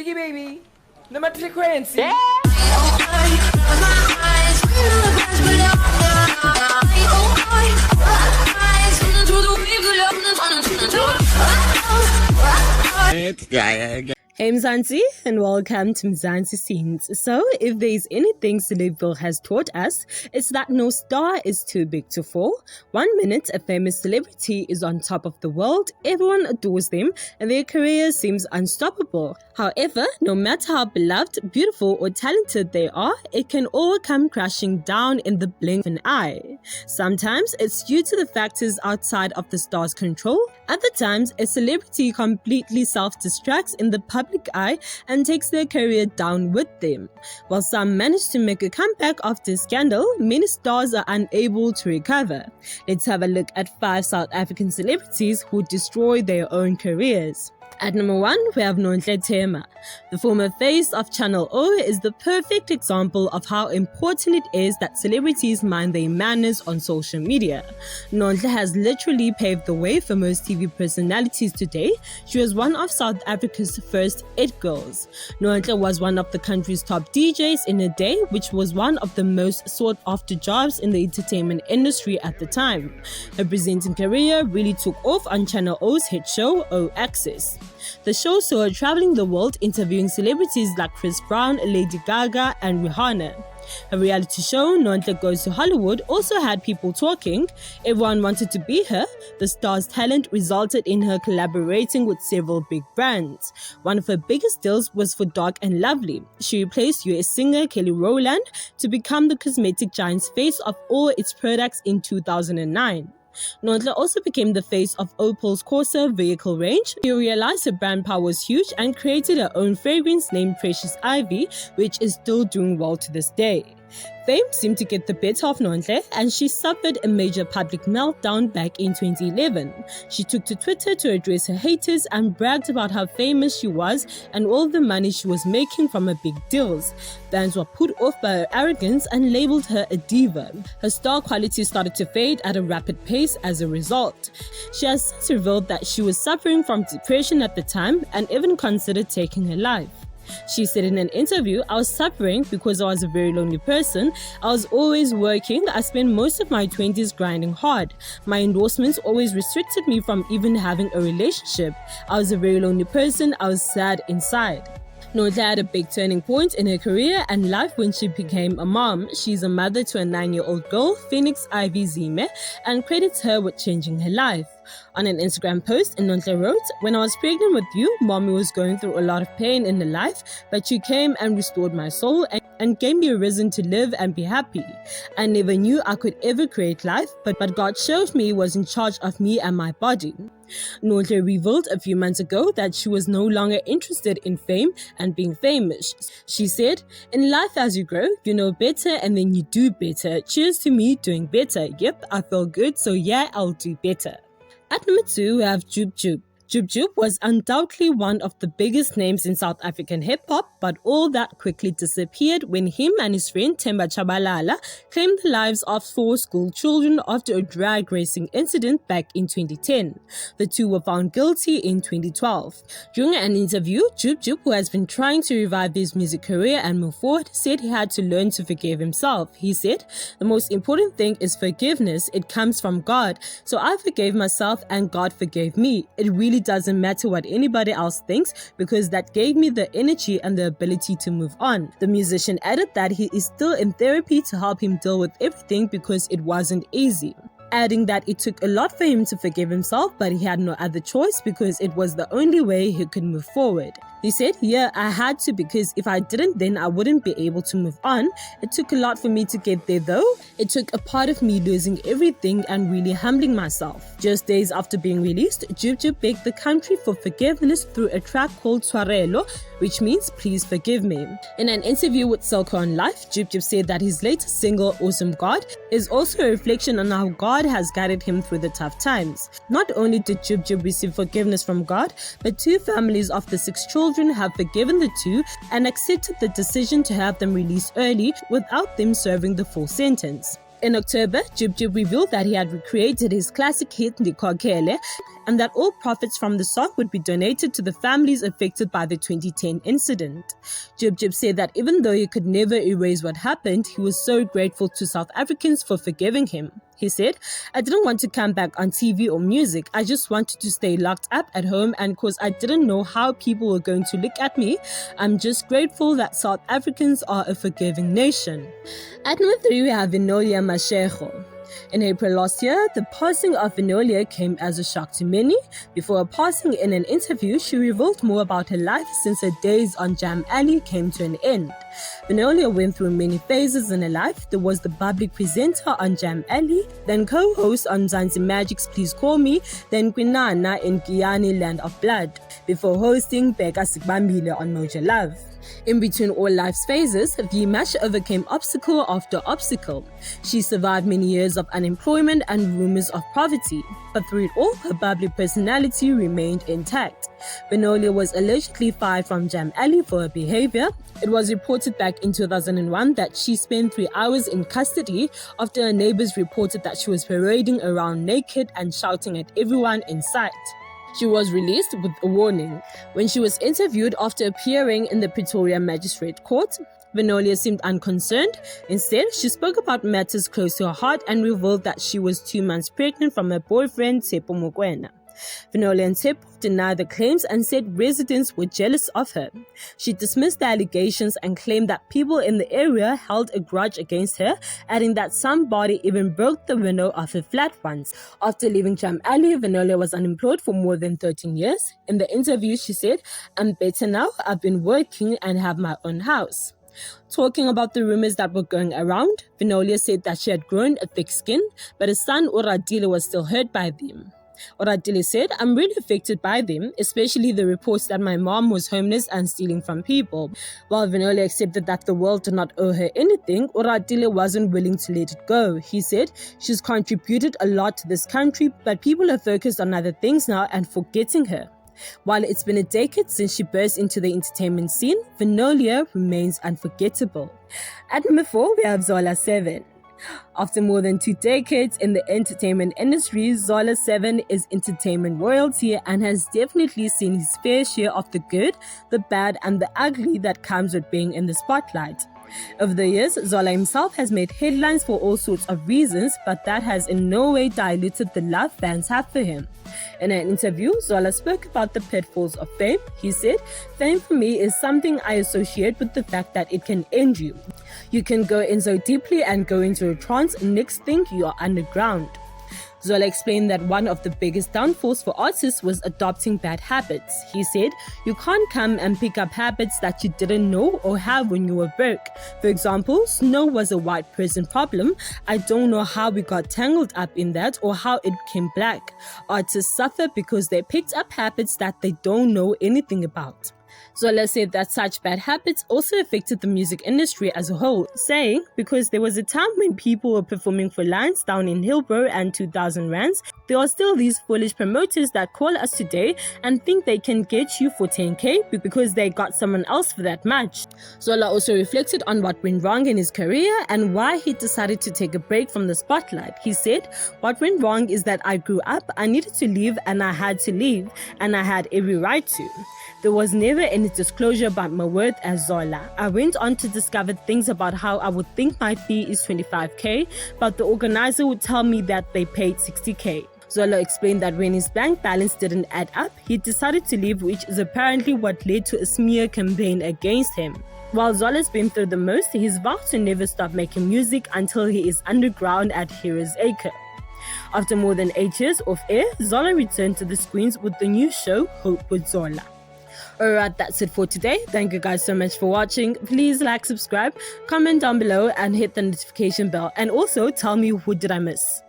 Jiggy baby, no matter frequency. Yeah. Hey Mzansi, and welcome to Mzansi Scenes. So, if there's anything Celebville has taught us, it's that no star is too big to fall. 1 minute, a famous celebrity is on top of the world, everyone adores them, and their career seems unstoppable. However, no matter how beloved, beautiful, or talented they are, it can all come crashing down in the blink of an eye. Sometimes it's due to the factors outside of the star's control. Other times, a celebrity completely self-destructs in the public eye and takes their career down with them. While some manage to make a comeback after scandal, many stars are unable to recover. Let's have a look at 5 South African celebrities who destroy their own careers. At number 1, we have Zlatima. The former face of Channel O is the perfect example of how important it is that celebrities mind their manners on social media. Nontle has literally paved the way for most TV personalities today. She was one of South Africa's first It Girls. Nontle was one of the country's top DJs in a day, which was one of the most sought after jobs in the entertainment industry at the time. Her presenting career really took off on Channel O's hit show O Access. The show saw her traveling the world interviewing celebrities like Chris Brown, Lady Gaga, and Rihanna. Her reality show, Nontle Goes to Hollywood, also had people talking. Everyone wanted to be her. The star's talent resulted in her collaborating with several big brands. One of her biggest deals was for Dark and Lovely. She replaced US singer Kelly Rowland to become the cosmetic giant's face of all its products in 2009. Nontle also became the face of Opel's Corsa vehicle range. She realized her brand power was huge and created her own fragrance named Precious Ivy, which is still doing well to this day. Fame seemed to get the better of Nontle, and she suffered a major public meltdown back in 2011. She took to Twitter to address her haters and bragged about how famous she was and all the money she was making from her big deals. Fans were put off by her arrogance and labeled her a diva. Her star quality started to fade at a rapid pace as a result. She has since revealed that she was suffering from depression at the time and even considered taking her life. She said in an interview, "I was suffering because I was a very lonely person. I was always working. I spent most of my 20s grinding hard. My endorsements always restricted me from even having a relationship. I was a very lonely person. I was sad inside." Nontle had a big turning point in her career and life when she became a mom. She's a mother to a 9-year-old girl, Phoenix Ivy Zime, and credits her with changing her life. On an Instagram post, Nontle wrote, "When I was pregnant with you, mommy was going through a lot of pain in her life, but you came and restored my soul and gave me a reason to live and be happy. I never knew I could ever create life, but God showed me He was in charge of me and my body." Nontle revealed a few months ago that she was no longer interested in fame and being famous. She said, "In life as you grow, you know better and then you do better. Cheers to me doing better. Yep, I feel good, so yeah, I'll do better." At number 2, we have Joop Joop. Joop Joop was undoubtedly one of the biggest names in South African hip-hop, but all that quickly disappeared when him and his friend Themba Chabalala claimed the lives of 4 school children after a drag racing incident back in 2010. The two were found guilty in 2012. During an interview, Joop Joop, who has been trying to revive his music career and move forward, said he had to learn to forgive himself. He said, "The most important thing is forgiveness. It comes from God. So I forgave myself and God forgave me. It really doesn't matter what anybody else thinks because that gave me the energy and the ability to move on." The musician added that he is still in therapy to help him deal with everything because it wasn't easy, adding that it took a lot for him to forgive himself, but he had no other choice because it was the only way he could move forward. He said, "Yeah, I had to because if I didn't, then I wouldn't be able to move on. It took a lot for me to get there though. It took a part of me losing everything and really humbling myself." Just days after being released, Joop Joop begged the country for forgiveness through a track called Tshwarelo, which means "Please Forgive Me." In an interview with Selco on Life, Joop Joop said that his latest single, Awesome God, is also a reflection on how God has guided him through the tough times. Not only did Joop Joop receive forgiveness from God, but 2 families of the 6 children have forgiven the 2 and accepted the decision to have them released early without them serving the full sentence. In October, Jib Jib revealed that he had recreated his classic hit Ndikokele and that all profits from the song would be donated to the families affected by the 2010 incident. Jib Jib said that even though he could never erase what happened, he was so grateful to South Africans for forgiving him. He said, "I didn't want to come back on TV or music. I just wanted to stay locked up at home, and because I didn't know how people were going to look at me, I'm just grateful that South Africans are a forgiving nation." At number 3, we have Vinolia Mashego. In April last year, the passing of Vinolia came as a shock to many. Before passing, in an interview, she revealed more about her life since her days on Jam Alley came to an end. Vinolia went through many phases in her life. There was the public presenter on Jam Alley, then co-host on Zanzi Magic's Please Call Me, then Kwinana in Giyani Land of Blood, before hosting Beka Sikbambile on Moja Love. In between all life's phases, Vyimash overcame obstacle after obstacle. She survived many years of unemployment and rumors of poverty, but through it all, her bubbly personality remained intact. Vinolia was allegedly fired from Jam Alley for her behavior. It was reported back in 2001 that she spent 3 hours in custody after her neighbors reported that she was parading around naked and shouting at everyone in sight. She was released with a warning. When she was interviewed after appearing in the Pretoria Magistrate Court, Vinolia seemed unconcerned. Instead, she spoke about matters close to her heart and revealed that she was 2 months pregnant from her boyfriend, Tshepo Mokoena. Vinolia and Tshepo denied the claims and said residents were jealous of her. She dismissed the allegations and claimed that people in the area held a grudge against her, adding that somebody even broke the window of her flat once. After leaving Jam Alley, Vinolia was unemployed for more than 13 years. In the interview, she said, "I'm better now. I've been working and have my own house." Talking about the rumors that were going around, Vinolia said that she had grown a thick skin, but her son Oradile was still hurt by them. Oradile said, "I'm really affected by them, especially the reports that my mom was homeless and stealing from people." While Vinolia accepted that the world did not owe her anything, Oradile wasn't willing to let it go. He said, "She's contributed a lot to this country, but people are focused on other things now and forgetting her." While it's been a decade since she burst into the entertainment scene, Vinolia remains unforgettable. At number 4, we have Zola 7. After more than 2 decades in the entertainment industry, Zola 7 is entertainment royalty and has definitely seen his fair share of the good, the bad, and the ugly that comes with being in the spotlight. Over the years, Zola himself has made headlines for all sorts of reasons, but that has in no way diluted the love fans have for him. In an interview, Zola spoke about the pitfalls of fame. He said, "Fame for me is something I associate with the fact that it can end you. You can go in so deeply and go into a trance, next thing you are underground." Zola explained that one of the biggest downfalls for artists was adopting bad habits. He said, "You can't come and pick up habits that you didn't know or have when you were broke. For example, snow was a white person problem. I don't know how we got tangled up in that or how it became black. Artists suffer because they picked up habits that they don't know anything about." Zola said that such bad habits also affected the music industry as a whole, saying, "Because there was a time when people were performing for lines down in Hillbrow and 2,000 rands, there are still these foolish promoters that call us today and think they can get you for 10k because they got someone else for that much." Zola also reflected on what went wrong in his career and why he decided to take a break from the spotlight. He said, "What went wrong is that I grew up, I needed to leave and I had to leave, and I had every right to. There was never any disclosure about my worth as Zola. I went on to discover things about how I would think my fee is 25k, but the organizer would tell me that they paid 60k. Zola explained that when his bank balance didn't add up, he decided to leave, which is apparently what led to a smear campaign against him. While Zola's been through the most, he's vowed to never stop making music until he is underground at Heroes Acre. After more than 8 years off air, Zola returned to the screens with the new show, Hope with Zola. Alright, that's it for today. Thank you guys so much for watching. Please like, subscribe, comment down below and hit the notification bell. And also tell me, who did I miss?